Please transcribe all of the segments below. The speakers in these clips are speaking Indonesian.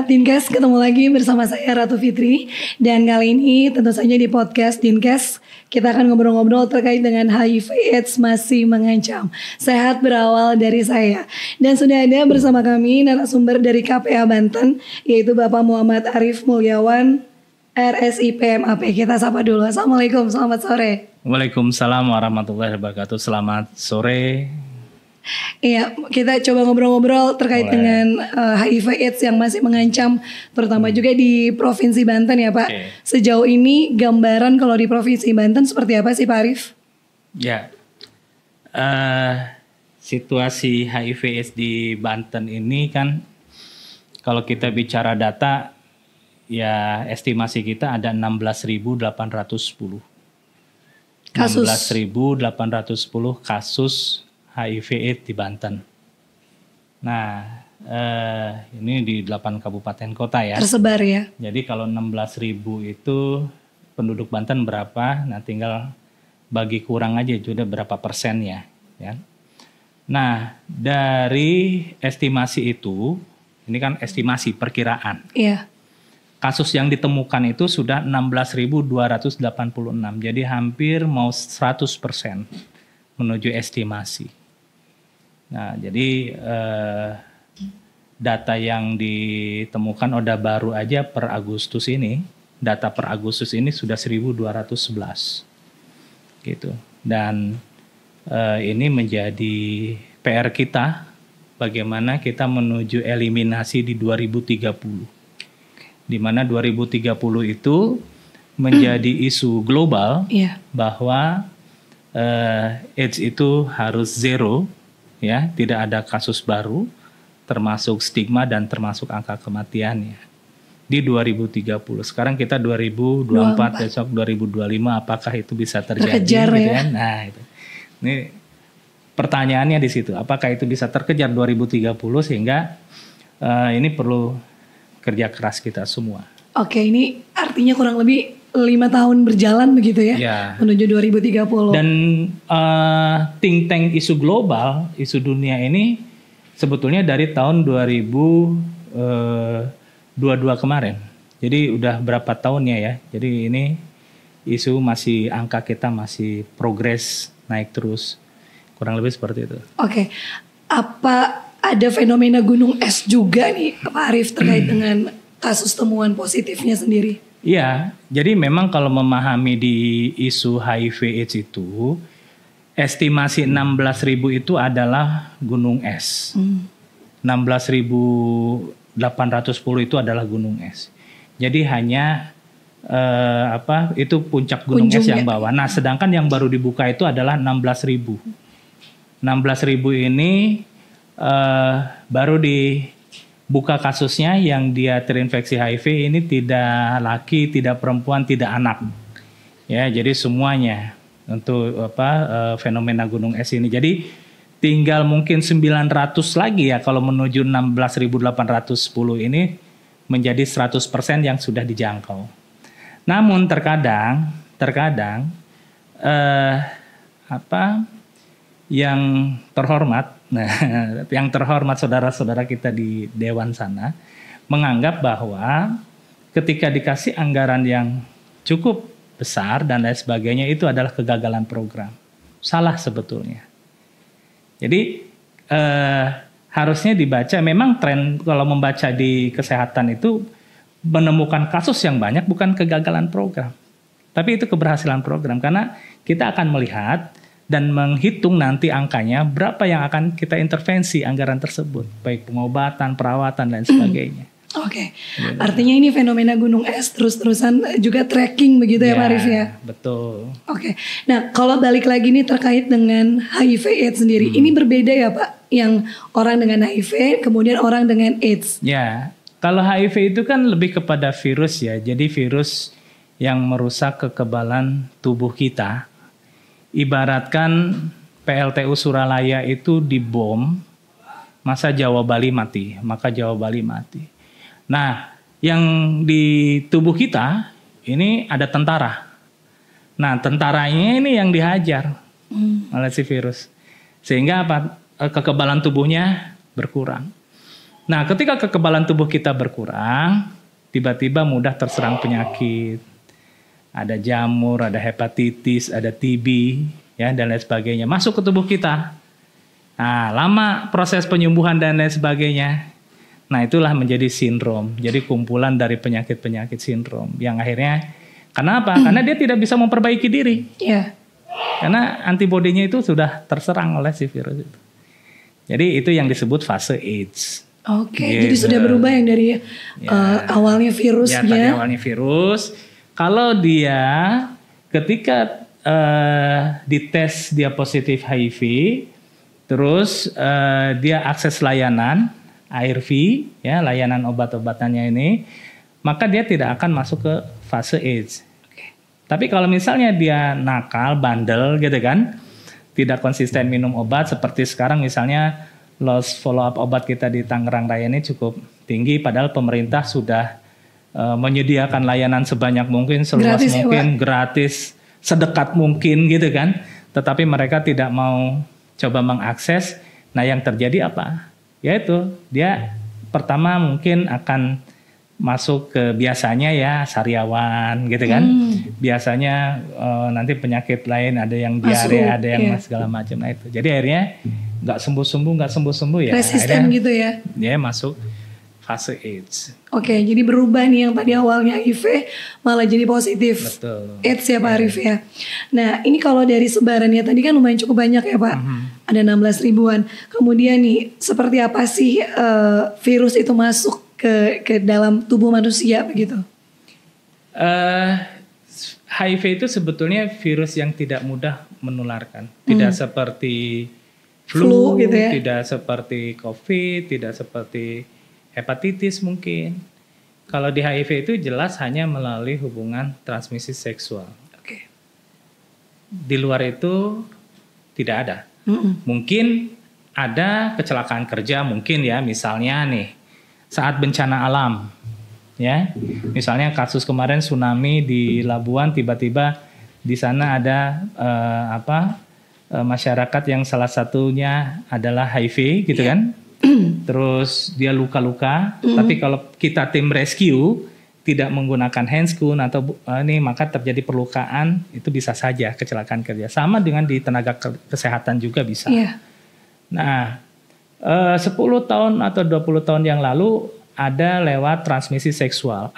Sobat Dinkes, ketemu lagi bersama saya Ratu Fitri. Dan kali ini tentu saja di podcast Dinkes kita akan ngobrol-ngobrol terkait dengan HIV AIDS masih mengancam. Sehat berawal dari saya. Dan sudah ada bersama kami narasumber dari KPA Banten, yaitu Bapak Muhammad Arief Mulyawan, RSIP MAP. Kita sapa dulu. Assalamualaikum, selamat sore. Waalaikumsalam warahmatullahi wabarakatuh. Selamat sore. Iya, kita coba ngobrol-ngobrol terkait dengan HIV AIDS yang masih mengancam, terutama juga di Provinsi Banten ya Pak. Okay. Sejauh ini gambaran kalau di Provinsi Banten seperti apa sih Pak Arief? Ya, situasi HIV AIDS di Banten ini kan kalau kita bicara data, ya estimasi kita ada 16.810. Kasus. 16.810 kasus HIV AIDS di Banten. Nah, ini di 8 kabupaten kota ya. Tersebar ya. Jadi kalau 16.000 itu penduduk Banten berapa? Nah, tinggal bagi kurang aja sudah berapa persennya. Ya. Nah, dari estimasi itu, ini kan estimasi perkiraan. Iya. Kasus yang ditemukan itu sudah 16.286. Jadi hampir mau 100% menuju estimasi. Nah, jadi data yang ditemukan Oda Baru aja per Agustus ini, data per Agustus ini sudah 1.211, gitu. Dan ini menjadi PR kita, bagaimana kita menuju eliminasi di 2030, di mana 2030 itu menjadi isu global bahwa AIDS itu harus zero. Ya, tidak ada kasus baru, termasuk stigma dan termasuk angka kematiannya di 2030. Sekarang kita 2024, besok 2025, apakah itu bisa terjadi? Terkejar gitu ya. Kan? Nah, itu. Ini pertanyaannya di situ. Apakah itu bisa terkejar 2030 sehingga ini perlu kerja keras kita semua. Oke, ini artinya kurang lebih 5 tahun berjalan begitu ya, menuju 2030. Dan think tank isu global, isu dunia ini sebetulnya dari tahun 2022 kemarin. Jadi udah berapa tahunnya ya. Jadi ini isu masih, angka kita masih progres naik terus. Kurang lebih seperti itu. Oke, apa ada fenomena gunung es juga nih Pak Arief terkait dengan kasus temuan positifnya sendiri? Iya, jadi memang kalau memahami di isu HIV AIDS itu, estimasi 16.000 itu adalah gunung es. 16.810 itu adalah gunung es. Jadi hanya itu puncak gunung es yang bawah. Nah, sedangkan yang baru dibuka itu adalah 16.000. 16.000 ini baru dibuka kasusnya yang dia terinfeksi HIV ini tidak laki, tidak perempuan, tidak anak. Ya, jadi semuanya untuk fenomena gunung es ini. Jadi tinggal mungkin 900 lagi ya kalau menuju 16.810 ini menjadi 100% yang sudah dijangkau. Namun terkadang yang terhormat, yang terhormat saudara-saudara kita di Dewan sana menganggap bahwa ketika dikasih anggaran yang cukup besar dan lain sebagainya itu adalah kegagalan program. Salah sebetulnya. Jadi harusnya dibaca, memang tren kalau membaca di kesehatan itu menemukan kasus yang banyak bukan kegagalan program. Tapi itu keberhasilan program karena kita akan melihat dan menghitung nanti angkanya berapa yang akan kita intervensi anggaran tersebut, baik pengobatan, perawatan dan sebagainya. Oke. Artinya ini fenomena gunung es terus-terusan juga tracking begitu ya Pak Arief ya? Betul. Oke. Nah kalau balik lagi nih terkait dengan HIV AIDS sendiri, ini berbeda ya Pak? Yang orang dengan HIV kemudian orang dengan AIDS. Ya, kalau HIV itu kan lebih kepada virus ya, jadi virus yang merusak kekebalan tubuh kita. Ibaratkan PLTU Suralaya itu dibom, maka Jawa Bali mati. Nah, yang di tubuh kita ini ada tentara. Nah, tentaranya ini yang dihajar oleh si virus. Sehingga kekebalan tubuhnya berkurang. Nah, ketika kekebalan tubuh kita berkurang, tiba-tiba mudah terserang penyakit. Ada jamur, ada hepatitis, ada TB, ya, dan lain sebagainya. Masuk ke tubuh kita. Nah, lama proses penyembuhan dan lain sebagainya. Nah, itulah menjadi sindrom. Jadi kumpulan dari penyakit-penyakit sindrom. Yang akhirnya, kenapa? Karena dia tidak bisa memperbaiki diri. Iya. Karena antibodinya itu sudah terserang oleh si virus itu. Jadi itu yang disebut fase AIDS. Oke, Gitu. jadi sudah berubah yang dari awalnya Ya, virusnya. tadi awalnya virus. Kalau dia ketika dites dia positif HIV, terus dia akses layanan ARV, ya, layanan obat-obatannya ini, maka dia tidak akan masuk ke fase AIDS. Tapi kalau misalnya dia nakal, bandel gitu kan, tidak konsisten minum obat, seperti sekarang misalnya loss follow up obat kita di Tangerang Raya ini cukup tinggi, padahal pemerintah sudah menyediakan layanan sebanyak mungkin, seluas Gratis, mungkin, ya, gratis, sedekat mungkin gitu kan. Tetapi mereka tidak mau coba mengakses. Nah, yang terjadi apa? Yaitu dia pertama mungkin akan masuk ke biasanya ya sariawan gitu kan. Biasanya nanti penyakit lain, ada yang diare, ada yang segala macam. Nah itu. Jadi akhirnya nggak sembuh-sembuh ya. Resisten akhirnya, gitu ya. Dia masuk fase AIDS. Oke, jadi berubah nih yang tadi awalnya HIV malah jadi positif. Betul. AIDS ya Pak Arif ya. Nah ini kalau dari sebarannya tadi kan lumayan cukup banyak ya Pak. Ada 16 ribuan. Kemudian nih seperti apa sih virus itu masuk ke dalam tubuh manusia begitu? HIV itu sebetulnya virus yang tidak mudah menularkan. Tidak seperti flu gitu ya? Tidak seperti COVID, tidak seperti hepatitis mungkin. Kalau di HIV itu jelas hanya melalui hubungan transmisi seksual. Oke. Di luar itu tidak ada. Mungkin ada kecelakaan kerja mungkin ya, misalnya nih saat bencana alam. Ya, misalnya kasus kemarin tsunami di Labuan, tiba-tiba di sana ada masyarakat yang salah satunya adalah HIV gitu kan, terus dia luka-luka, tapi kalau kita tim rescue tidak menggunakan handscoon atau maka terjadi perlukaan, itu bisa saja kecelakaan kerja. Sama dengan di tenaga kesehatan juga bisa. Yeah. Nah, 10 tahun atau 20 tahun yang lalu ada lewat transmisi seksual,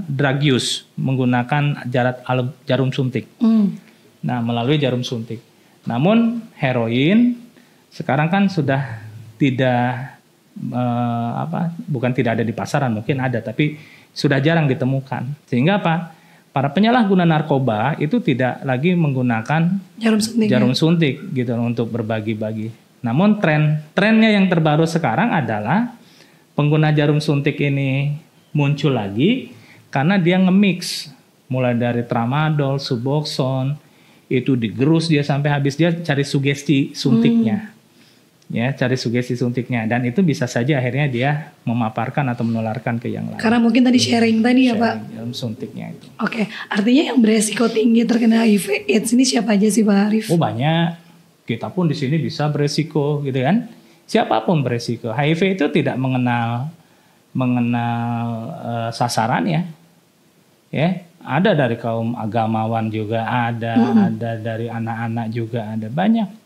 drug use menggunakan jarum suntik. Nah, melalui jarum suntik. Namun heroin sekarang kan sudah tidak bukan tidak ada di pasaran, mungkin ada, tapi sudah jarang ditemukan. Sehingga apa? Para penyalahguna narkoba itu tidak lagi menggunakan jarum suntik gitu untuk berbagi-bagi. Namun trennya yang terbaru sekarang adalah pengguna jarum suntik ini muncul lagi karena dia nge-mix mulai dari tramadol, suboxone, itu digerus dia sampai habis, dia cari sugesti suntiknya. Ya, cari sugesti suntiknya, dan itu bisa saja akhirnya dia memaparkan atau menularkan ke yang lain. Karena mungkin tadi sharing tadi ya Pak. Jarum suntiknya itu. Oke, artinya yang beresiko tinggi terkena HIV AIDS ini siapa aja sih Pak Arif? Oh banyak. Kita pun di sini bisa beresiko gitu kan. Siapapun beresiko. HIV itu tidak mengenal sasaran ya. Ya, ada dari kaum agamawan juga ada dari anak-anak juga ada, banyak.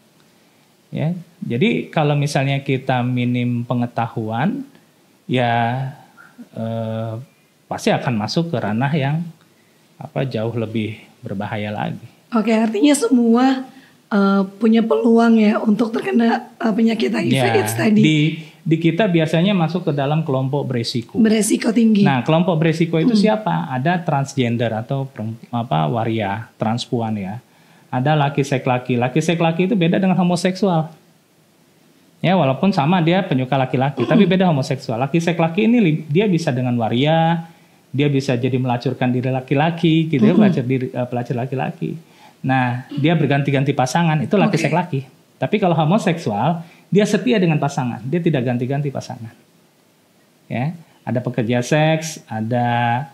Ya, jadi kalau misalnya kita minim pengetahuan, ya pasti akan masuk ke ranah yang jauh lebih berbahaya lagi. Oke, artinya semua punya peluang ya untuk terkena penyakit HIV AIDS tadi. Di kita biasanya masuk ke dalam kelompok beresiko. Beresiko tinggi. Nah, kelompok beresiko itu siapa? Ada transgender atau waria, transpuan ya. Ada laki seks laki. Laki seks laki itu beda dengan homoseksual. Ya, walaupun sama dia penyuka laki-laki, tapi beda homoseksual. Laki seks laki ini dia bisa dengan waria, dia bisa jadi melacurkan diri laki-laki, gitu ya, pelacur laki-laki. Nah, dia berganti-ganti pasangan, itu laki seks laki. Tapi kalau homoseksual, dia setia dengan pasangan, dia tidak ganti-ganti pasangan. Ya, ada pekerja seks, ada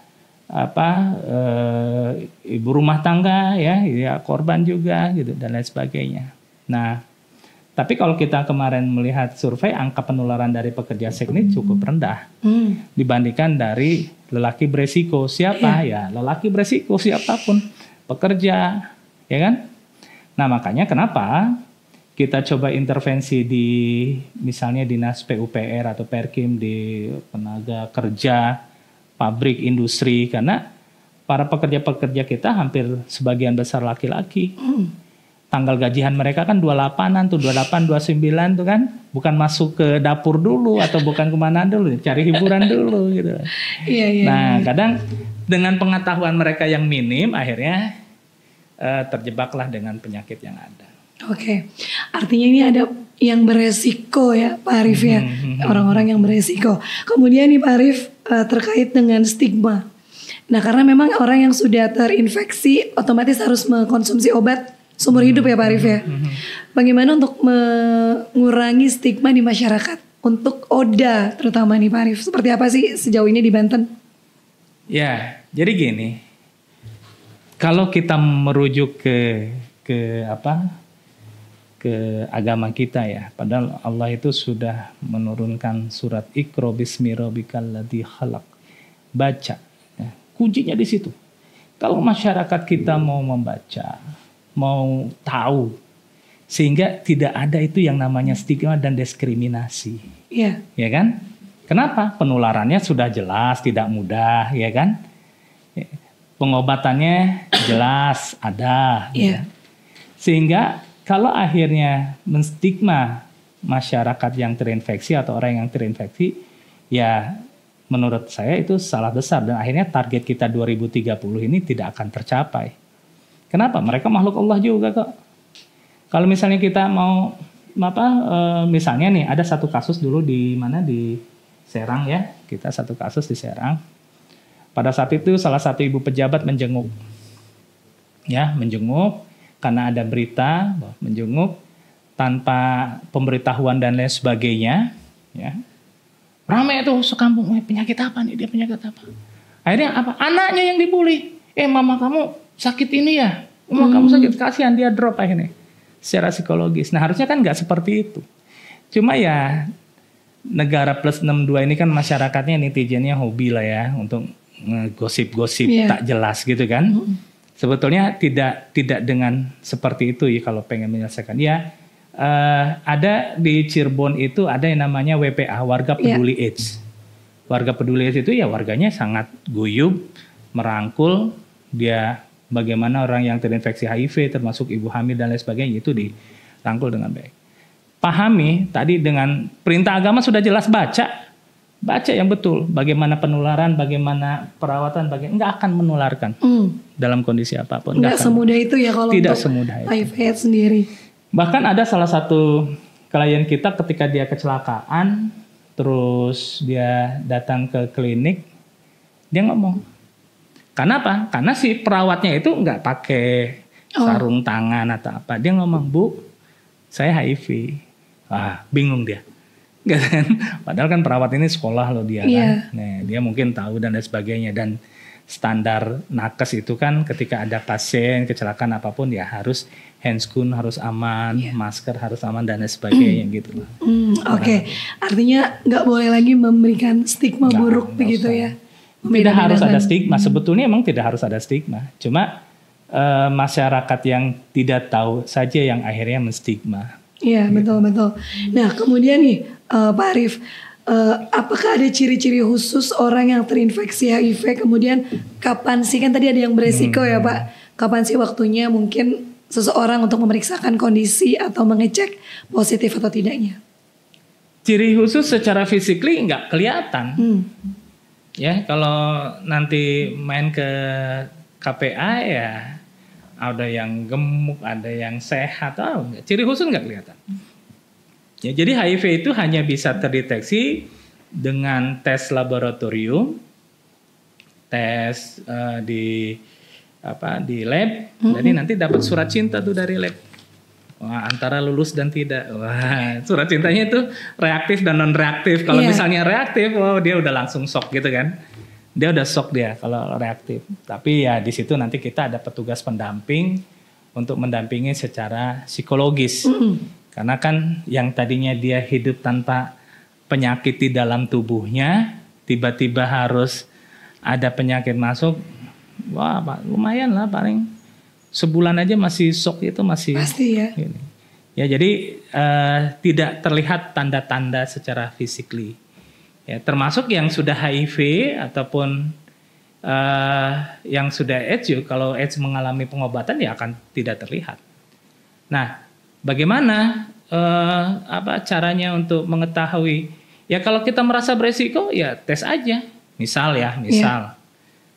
ibu rumah tangga ya korban juga gitu dan lain sebagainya. Nah, Tapi kalau kita kemarin melihat survei, angka penularan dari pekerja seks ini cukup rendah dibandingkan dari lelaki beresiko. Siapa? Ya lelaki beresiko, siapapun pekerja, ya kan? Nah makanya kenapa kita coba intervensi di misalnya dinas PUPR atau Perkim, di tenaga kerja, pabrik, industri, karena para pekerja-pekerja kita hampir sebagian besar laki-laki. Tanggal gajian mereka kan 28-an tuh, 28, 29 tuh kan. Bukan masuk ke dapur dulu atau bukan kemana dulu, cari hiburan dulu gitu. Nah kadang dengan pengetahuan mereka yang minim akhirnya terjebaklah dengan penyakit yang ada. Oke, artinya ini ada yang beresiko ya Pak Arif ya, orang-orang yang beresiko. Kemudian nih Pak Arif terkait dengan stigma. Nah karena memang orang yang sudah terinfeksi otomatis harus mengkonsumsi obat seumur hidup ya Pak Arif ya. Bagaimana untuk mengurangi stigma di masyarakat untuk ODA terutama nih Pak Arif? Seperti apa sih sejauh ini di Banten? Ya, jadi gini. Kalau kita merujuk ke agama kita ya, padahal Allah itu sudah menurunkan surat Iqra bismi rabbikal ladzi khalaq. Baca. Ya, kuncinya di situ. Kalau masyarakat kita mau membaca, mau tahu, sehingga tidak ada itu yang namanya stigma dan diskriminasi. Iya. Ya kan? Kenapa? Penularannya sudah jelas, tidak mudah, ya kan? Pengobatannya jelas ada. Iya. Sehingga kalau akhirnya menstigma masyarakat yang terinfeksi atau orang yang terinfeksi, ya menurut saya itu salah besar dan akhirnya target kita 2030 ini tidak akan tercapai. Kenapa? Mereka makhluk Allah juga kok. Kalau misalnya kita mau misalnya nih ada satu kasus dulu di Serang ya, kita satu kasus di Serang. Pada saat itu salah satu ibu pejabat menjenguk karena ada berita bahwa menjenguk tanpa pemberitahuan dan lain sebagainya, ya. Ramai tuh sekampung, penyakit apa nih dia, penyakit apa? Akhirnya apa? Anaknya yang dibully. Mama kamu sakit ini ya, mama kamu sakit, kasihan, dia drop akhirnya secara psikologis. Nah harusnya kan nggak seperti itu. Cuma ya negara plus 62 ini kan masyarakatnya, netizennya hobi lah ya untuk gosip-gosip tak jelas gitu kan. Sebetulnya tidak dengan seperti itu ya kalau pengen menyelesaikan. Ya ada di Cirebon itu ada yang namanya WPA, Warga Peduli AIDS. Warga Peduli AIDS itu ya warganya sangat guyup, merangkul dia bagaimana orang yang terinfeksi HIV termasuk ibu hamil dan lain sebagainya itu dirangkul dengan baik. Pahami tadi dengan perintah agama sudah jelas, baca yang betul bagaimana penularan, bagaimana perawatan, nggak akan menularkan dalam kondisi apapun. Nggak semudah itu ya kalau tidak untuk semudah itu. HIV sendiri. Bahkan ada salah satu klien kita ketika dia kecelakaan, terus dia datang ke klinik, dia ngomong, kenapa? Karena si perawatnya itu nggak pakai sarung tangan atau apa. Dia ngomong, Bu, saya HIV. Wah, bingung dia. Padahal kan perawat ini sekolah loh dia kan. Nah, dia mungkin tahu dan lain sebagainya. Dan standar nakes itu kan ketika ada pasien kecelakaan apapun ya harus handscoon harus aman, masker harus aman dan lain sebagainya gitu loh. Oke. Artinya nggak boleh lagi memberikan stigma buruk begitu ya. Tidak harus ada stigma. Sebetulnya emang tidak harus ada stigma. Cuma masyarakat yang tidak tahu saja yang akhirnya menstigma. Iya, betul. Nah, kemudian nih Pak Arif, apakah ada ciri-ciri khusus orang yang terinfeksi HIV? Kemudian kapan sih, kan tadi ada yang beresiko ya Pak, kapan sih waktunya mungkin seseorang untuk memeriksakan kondisi atau mengecek positif atau tidaknya? Ciri khusus secara physically nggak kelihatan. Ya, kalau nanti main ke KPA ya ada yang gemuk, ada yang sehat, ciri khusus nggak kelihatan. Ya, jadi HIV itu hanya bisa terdeteksi dengan tes laboratorium, tes di lab. Jadi nanti dapat surat cinta tuh dari lab. Wah, antara lulus dan tidak. Wah, surat cintanya itu reaktif dan non reaktif. Kalau misalnya reaktif, dia udah langsung shock gitu kan. Dia udah shock dia kalau reaktif. Tapi ya di situ nanti kita ada petugas pendamping untuk mendampingi secara psikologis. Karena kan yang tadinya dia hidup tanpa penyakit di dalam tubuhnya, tiba-tiba harus ada penyakit masuk, wah Pak, lumayan lah, paling sebulan aja masih shock, itu masih pasti ya. Gini. Ya jadi tidak terlihat tanda-tanda secara physically. Ya, termasuk yang sudah HIV ataupun yang sudah AIDS, kalau AIDS mengalami pengobatan ya akan tidak terlihat. Nah, bagaimana caranya untuk mengetahui? Ya kalau kita merasa beresiko ya tes aja. Misal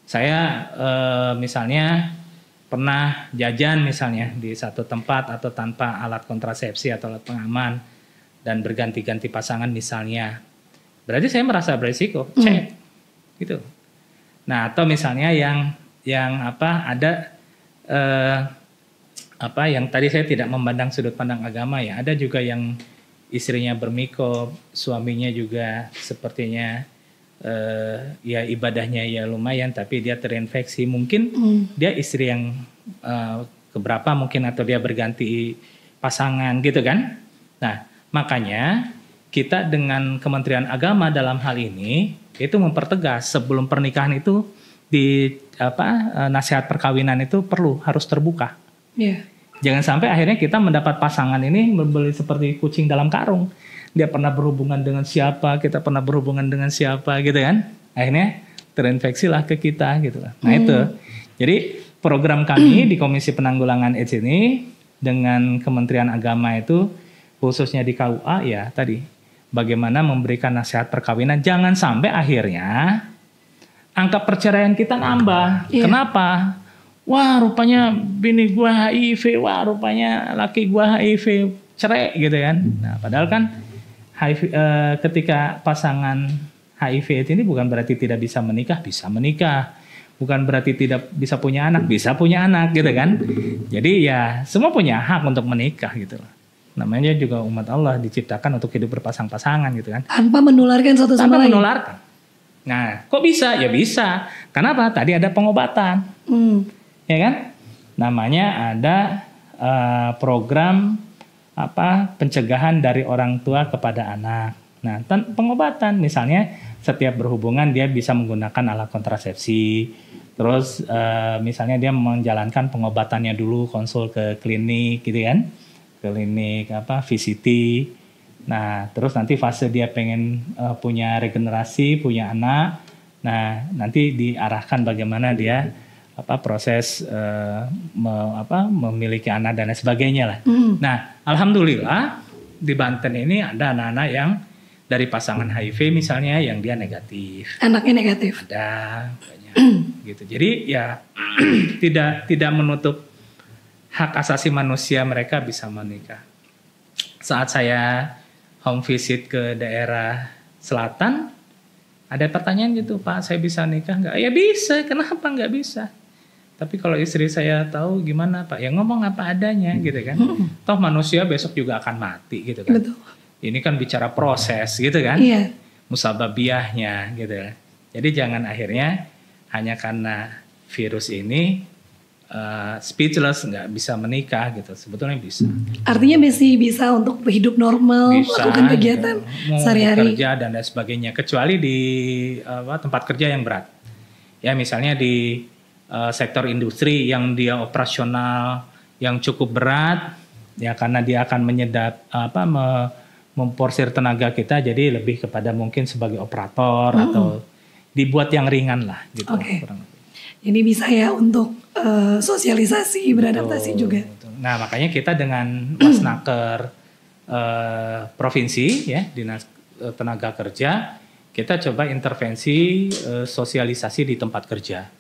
saya misalnya pernah jajan misalnya di satu tempat atau tanpa alat kontrasepsi atau alat pengaman dan berganti-ganti pasangan misalnya, berarti saya merasa beresiko, cek gitu. Nah atau misalnya yang ada yang tadi saya tidak memandang sudut pandang agama ya, ada juga yang istrinya bermikob, suaminya juga sepertinya ya ibadahnya ya lumayan tapi dia terinfeksi, mungkin dia istri yang keberapa mungkin, atau dia berganti pasangan gitu kan. Nah makanya kita dengan Kementerian Agama dalam hal ini itu mempertegas sebelum pernikahan itu di nasihat perkawinan itu harus terbuka. Jangan sampai akhirnya kita mendapat pasangan ini membeli seperti kucing dalam karung. Dia pernah berhubungan dengan siapa, kita pernah berhubungan dengan siapa gitu kan. Akhirnya terinfeksi lah ke kita gitu. Nah itu. Jadi program kami di Komisi Penanggulangan AIDS ini dengan Kementerian Agama itu khususnya di KUA ya tadi. Bagaimana memberikan nasihat perkawinan. Jangan sampai akhirnya angka perceraian kita nambah. Kenapa? Wah rupanya bini gua HIV, wah rupanya laki gua HIV, cerai gitu kan. Nah padahal kan HIV, ketika pasangan HIV ini bukan berarti tidak bisa menikah, bisa menikah. Bukan berarti tidak bisa punya anak, bisa punya anak gitu kan. Jadi ya semua punya hak untuk menikah gitu loh. Namanya juga umat Allah diciptakan untuk hidup berpasang-pasangan gitu kan. Tanpa menularkan satu sama lain. Menularkan. Nah kok bisa? Ya bisa. Kenapa? Tadi ada pengobatan. Ya kan? Namanya ada program pencegahan dari orang tua kepada anak. Nah, pengobatan misalnya setiap berhubungan dia bisa menggunakan alat kontrasepsi. Terus misalnya dia menjalankan pengobatannya dulu, konsul ke klinik gitu kan. Klinik VCT. Nah, terus nanti fase dia pengen punya regenerasi, punya anak. Nah, nanti diarahkan bagaimana dia proses memiliki anak dan lain sebagainya lah. Nah, alhamdulillah di Banten ini ada anak-anak yang dari pasangan HIV misalnya yang dia negatif. Anaknya negatif. Ada banyak gitu. Jadi ya tidak menutup hak asasi manusia mereka bisa menikah. Saat saya home visit ke daerah selatan, ada pertanyaan gitu, Pak, saya bisa nikah nggak? Ya bisa, kenapa nggak bisa? Tapi kalau istri saya tahu gimana Pak? Ya ngomong apa adanya gitu kan. Toh manusia besok juga akan mati gitu kan. Betul. Ini kan bicara proses gitu kan. Iya. Musababiahnya gitu. Jadi jangan akhirnya hanya karena virus ini speechless nggak bisa menikah gitu. Sebetulnya bisa. Artinya masih bisa untuk hidup normal, bisa, melakukan kegiatan sehari-hari. Kerja dan lain sebagainya. Kecuali di tempat kerja yang berat. Ya misalnya di sektor industri yang dia operasional yang cukup berat ya karena dia akan memporsir tenaga kita jadi lebih kepada mungkin sebagai operator atau dibuat yang ringan lah gitu. Ini bisa ya untuk sosialisasi beradaptasi juga. Nah makanya kita dengan Wasnaker provinsi ya Dinas Tenaga Kerja kita coba intervensi sosialisasi di tempat kerja.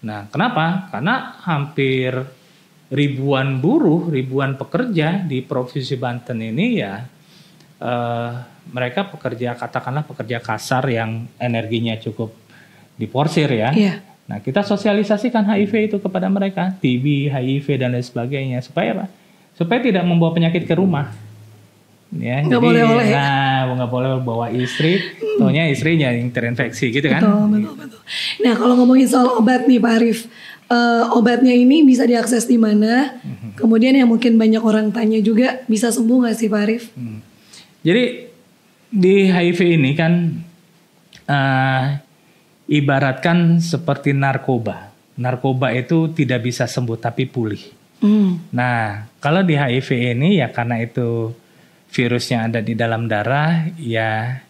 Nah, kenapa? Karena hampir ribuan buruh, ribuan pekerja di Provinsi Banten ini ya mereka katakanlah pekerja kasar yang energinya cukup diporsir ya. Iya. Nah, kita sosialisasikan HIV itu kepada mereka, TB, HIV dan lain sebagainya supaya apa? Supaya tidak membawa penyakit ke rumah. Ya, nggak boleh bawa istri, taunya istrinya yang terinfeksi gitu kan. Betul. Nah kalau ngomongin soal obat nih Pak Arief, Obatnya ini bisa diakses di mana? Kemudian yang mungkin banyak orang tanya juga, bisa sembuh nggak sih Pak Arif? Jadi di HIV ini kan ibaratkan seperti narkoba. Narkoba itu tidak bisa sembuh tapi pulih. Nah, kalau di HIV ini ya karena itu virusnya ada di dalam darah, ya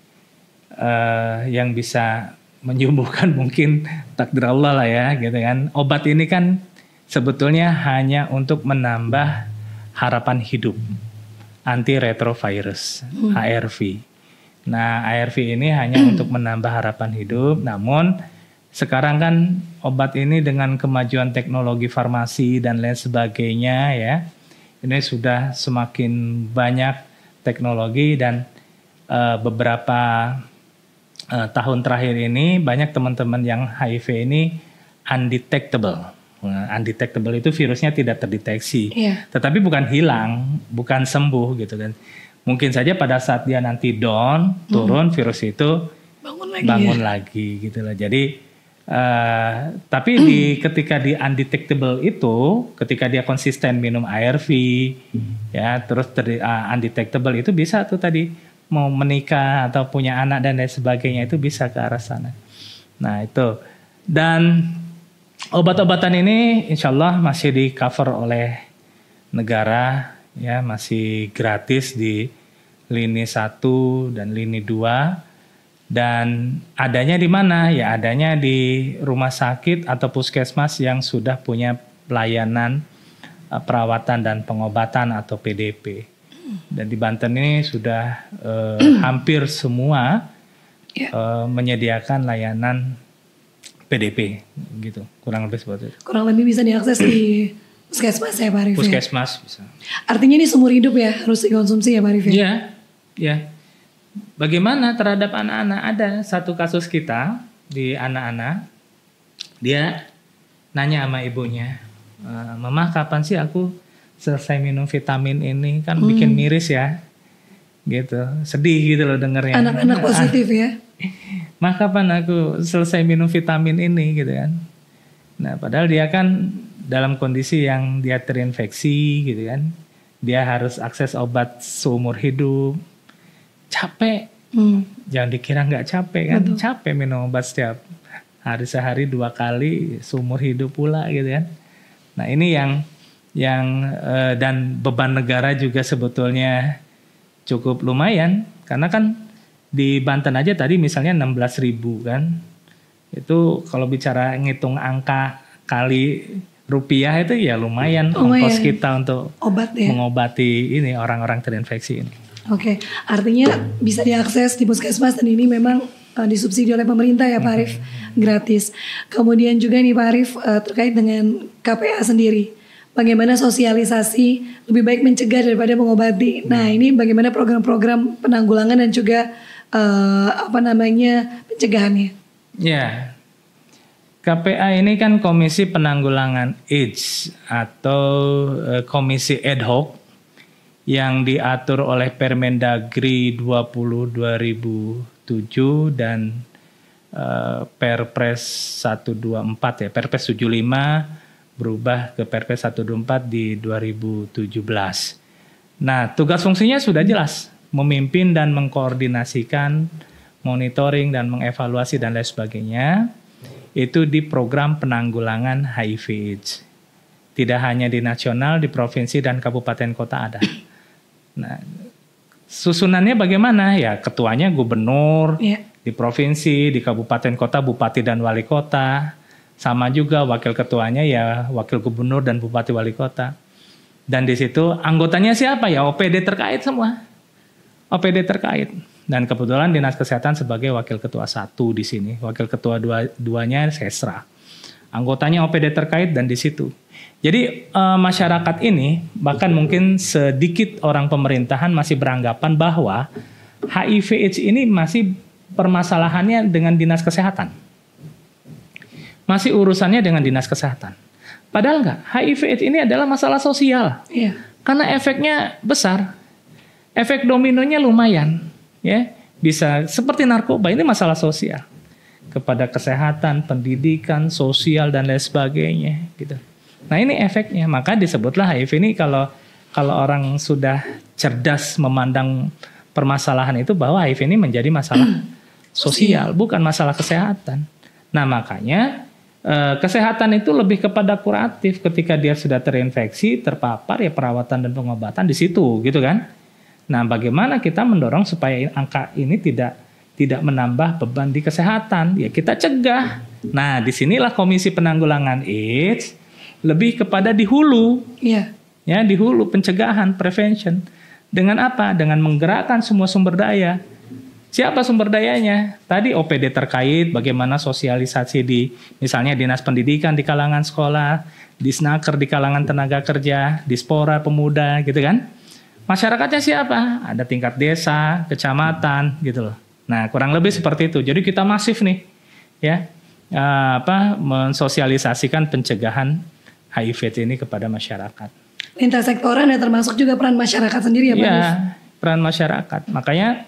yang bisa menyembuhkan mungkin takdir Allah lah ya gitu kan. Obat ini kan sebetulnya hanya untuk menambah harapan hidup, antiretrovirus, ARV. Nah, ARV ini hanya untuk menambah harapan hidup, namun sekarang kan obat ini dengan kemajuan teknologi farmasi dan lain sebagainya ya, ini sudah semakin banyak teknologi dan beberapa tahun terakhir ini banyak teman-teman yang HIV ini undetectable. Nah, undetectable itu virusnya tidak terdeteksi, tetapi bukan hilang, bukan sembuh gitu kan. Mungkin saja pada saat dia nanti down, turun virus itu bangun lagi gitu loh. Jadi tapi ketika di undetectable itu, ketika dia konsisten minum ARV, ya terus undetectable itu bisa tuh tadi mau menikah atau punya anak dan lain sebagainya itu bisa ke arah sana. Nah itu, dan obat-obatan ini insya Allah masih di cover oleh negara, ya masih gratis di lini 1 dan lini 2, dan adanya di mana? Ya adanya di rumah sakit atau puskesmas yang sudah punya pelayanan perawatan dan pengobatan atau PDP. Dan di Banten ini sudah hampir semua menyediakan layanan PDP gitu, kurang lebih seperti itu. Kurang lebih bisa diakses di puskesmas ya Pak Arif? Puskesmas bisa. Artinya ini seumur hidup ya harus dikonsumsi ya Pak Arif? Iya, ya. Bagaimana terhadap anak-anak? Ada satu kasus kita di anak-anak, dia nanya sama ibunya, Mama kapan sih aku selesai minum vitamin ini, kan bikin miris ya, gitu, sedih gitu loh dengernya. Anak-anak positif ya. Mah kapan aku selesai minum vitamin ini gitu kan. Nah padahal dia kan dalam kondisi yang dia terinfeksi gitu kan. Dia harus akses obat seumur hidup. Capek. Jangan dikira nggak capek kan. Betul. Capek minum obat setiap hari, sehari 2 kali seumur hidup pula gitu kan. Nah ini yang dan beban negara juga sebetulnya cukup lumayan, karena kan di Banten aja tadi misalnya 16.000 kan, itu kalau bicara ngitung angka kali rupiah itu ya lumayan ongkos kita untuk mengobati ini orang-orang terinfeksi ini. Oke, artinya bisa diakses di puskesmas dan ini memang disubsidi oleh pemerintah ya Pak Arif, gratis. Kemudian juga nih Pak Arif terkait dengan KPA sendiri. Bagaimana sosialisasi lebih baik mencegah daripada mengobati. Nah ini bagaimana program-program penanggulangan dan juga pencegahannya? Ya, KPA ini kan Komisi Penanggulangan AIDS atau komisi ad hoc yang diatur oleh Permendagri 20/2007 dan Perpres 124 ya, Perpres 75 berubah ke Perpres 124 di 2017. Nah, tugas fungsinya sudah jelas, memimpin dan mengkoordinasikan, monitoring dan mengevaluasi dan lain sebagainya, itu di program penanggulangan HIV/AIDS. Tidak hanya di nasional, di provinsi dan kabupaten kota ada. Nah, susunannya bagaimana? Ya, ketuanya gubernur, di provinsi, di kabupaten kota, bupati dan wali kota. Sama juga wakil ketuanya ya wakil gubernur dan bupati wali kota. Dan di situ anggotanya siapa ya? OPD terkait semua. OPD terkait. Dan kebetulan Dinas Kesehatan sebagai wakil ketua 1 di sini. Wakil ketua 2-nya Sesra. Anggotanya OPD terkait dan di situ. Jadi masyarakat ini bahkan mungkin sedikit orang pemerintahan masih beranggapan bahwa HIV/AIDS ini masih permasalahannya dengan Dinas Kesehatan. Masih urusannya dengan Dinas Kesehatan. Padahal enggak, HIV/AIDS ini adalah masalah sosial. Karena efeknya besar. Efek dominonya lumayan, ya. Bisa seperti narkoba, ini masalah sosial. kepada kesehatan, pendidikan, sosial dan lain sebagainya gitu. Nah, ini efeknya. Maka disebutlah HIV ini kalau orang sudah cerdas memandang permasalahan itu, bahwa HIV ini menjadi masalah sosial, bukan masalah kesehatan. Nah, makanya kesehatan itu lebih kepada kuratif. Ketika dia sudah terinfeksi, terpapar, ya perawatan dan pengobatan di situ gitu kan. Nah, bagaimana kita mendorong supaya angka ini tidak menambah beban di kesehatan? Ya kita cegah. Nah, disinilah Komisi Penanggulangan AIDS lebih kepada di hulu. Iya. Ya, di hulu pencegahan, prevention. Dengan apa? Dengan menggerakkan semua sumber daya. Siapa sumber dayanya? Tadi OPD terkait, bagaimana sosialisasi di misalnya Dinas Pendidikan di kalangan sekolah, Disnaker di kalangan tenaga kerja, Dispora pemuda gitu kan. Masyarakatnya siapa? Ada tingkat desa, kecamatan gitu loh. Nah, kurang lebih seperti itu. Jadi kita masif nih ya, mensosialisasikan pencegahan HIV ini kepada masyarakat. Lintas sektoran ya, termasuk juga peran masyarakat sendiri ya Pak Arif? Iya, peran masyarakat. Makanya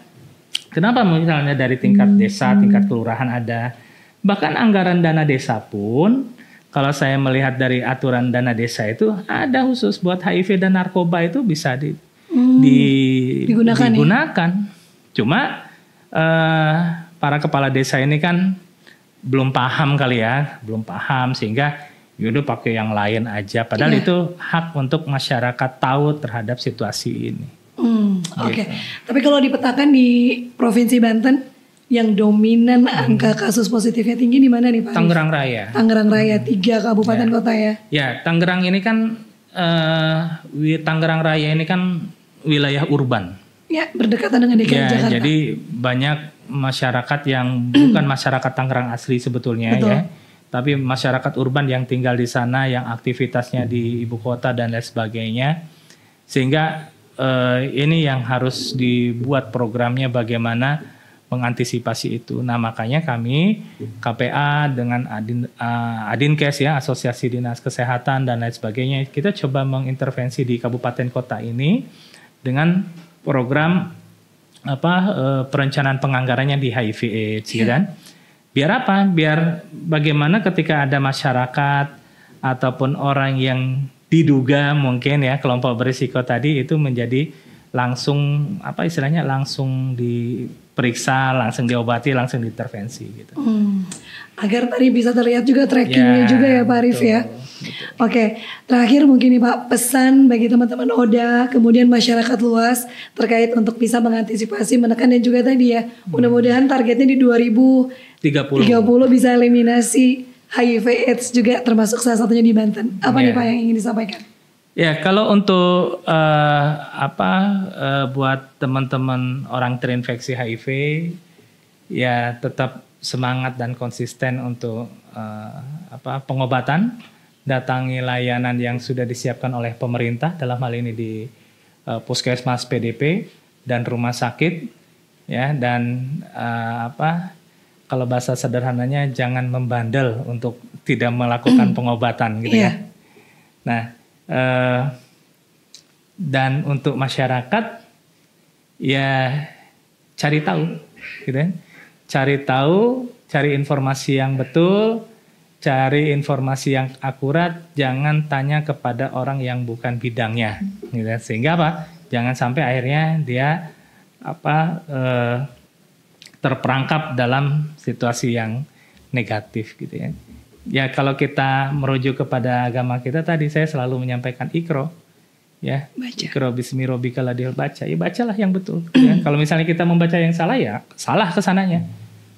kenapa misalnya dari tingkat desa, tingkat kelurahan ada. Bahkan anggaran dana desa pun, kalau saya melihat dari aturan dana desa itu, ada khusus buat HIV dan narkoba itu bisa digunakan. Ya? Cuma para kepala desa ini kan belum paham kali ya, belum paham sehingga yaudah pakai yang lain aja. Padahal itu hak untuk masyarakat tahu terhadap situasi ini. Oke. Tapi kalau dipetakan di Provinsi Banten, yang dominan angka kasus positifnya tinggi di mana nih Pak Arif? Tangerang Raya. Tangerang Raya, 3 kabupaten kota ya? Ya, Tangerang ini kan Tangerang Raya ini kan wilayah urban. Ya, berdekatan dengan DKI Jakarta. Jadi banyak masyarakat yang bukan masyarakat Tangerang asli sebetulnya. Betul. Ya. Tapi masyarakat urban yang tinggal di sana, yang aktivitasnya di ibu kota dan lain sebagainya. Sehingga ini yang harus dibuat programnya bagaimana mengantisipasi itu. Nah, makanya kami KPA dengan Adinkes ya, Asosiasi Dinas Kesehatan dan lain sebagainya, kita coba mengintervensi di kabupaten kota ini dengan program perencanaan penganggarannya di HIV/AIDS gitu kan. Biar apa? Biar bagaimana ketika ada masyarakat ataupun orang yang diduga mungkin ya kelompok berisiko tadi itu menjadi langsung langsung diperiksa, langsung diobati, langsung diintervensi gitu. Agar tadi bisa terlihat juga trackingnya juga ya Pak Arif ya. Oke, terakhir mungkin nih Pak, pesan bagi teman-teman ODA, kemudian masyarakat luas terkait untuk bisa mengantisipasi, menekan dan juga tadi ya, mudah-mudahan targetnya di 2030 bisa eliminasi HIV/AIDS juga, termasuk salah satunya di Banten. Apa nih Pak yang ingin disampaikan? Ya, kalau untuk buat teman-teman orang terinfeksi HIV, ya tetap semangat dan konsisten untuk pengobatan. Datangi layanan yang sudah disiapkan oleh pemerintah, dalam hal ini di puskesmas, PDP dan rumah sakit, ya. Dan kalau bahasa sederhananya jangan membandel untuk tidak melakukan pengobatan, gitu ya. Nah, dan untuk masyarakat, ya cari tahu, gitu kan? Cari tahu, cari informasi yang betul. Cari informasi yang akurat, jangan tanya kepada orang yang bukan bidangnya, gitu. Sehingga apa? Jangan sampai akhirnya dia terperangkap dalam situasi yang negatif, gitu ya. Ya kalau kita merujuk kepada agama kita tadi, saya selalu menyampaikan Iqra, ya. Iqra bismi rabbika ladzi baca, ya bacalah yang betul. Ya. Kalau misalnya kita membaca yang salah, ya salah kesananya,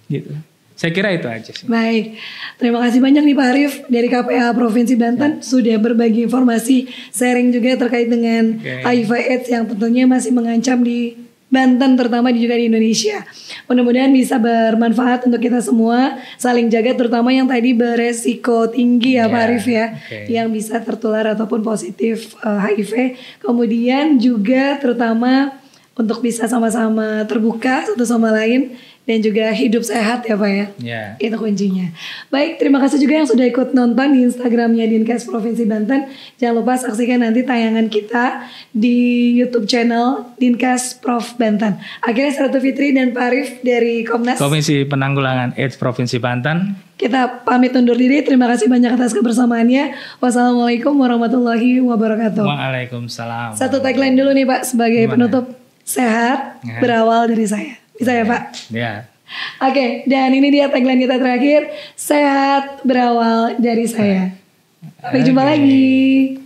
gitu. Saya kira itu aja sih. Baik, terima kasih banyak nih Pak Arif dari KPA Provinsi Banten sudah berbagi informasi, sharing juga terkait dengan HIV/AIDS yang tentunya masih mengancam di Banten terutama juga di Indonesia. Mudah-mudahan bisa bermanfaat untuk kita semua, saling jaga terutama yang tadi beresiko tinggi ya Pak Arif ya, yang bisa tertular ataupun positif HIV. Kemudian juga terutama untuk bisa sama-sama terbuka satu sama lain dan juga hidup sehat ya Pak ya. Ya. Itu kuncinya. Baik, terima kasih juga yang sudah ikut nonton di Instagramnya Dinkes Provinsi Banten. Jangan lupa saksikan nanti tayangan kita di YouTube channel Dinkes Prof Banten. Akhirnya saya Ratu Fitri dan Pak Arif dari Komnas Komisi Penanggulangan AIDS Provinsi Banten. Kita pamit undur diri. Terima kasih banyak atas kebersamaannya. Wassalamualaikum warahmatullahi wabarakatuh. Waalaikumsalam. Satu tagline dulu nih Pak sebagai penutup. Sehat berawal dari saya. Bisa ya Pak? Ya. Oke, dan ini dia tagline kita terakhir. Sehat berawal dari saya. Sampai jumpa lagi.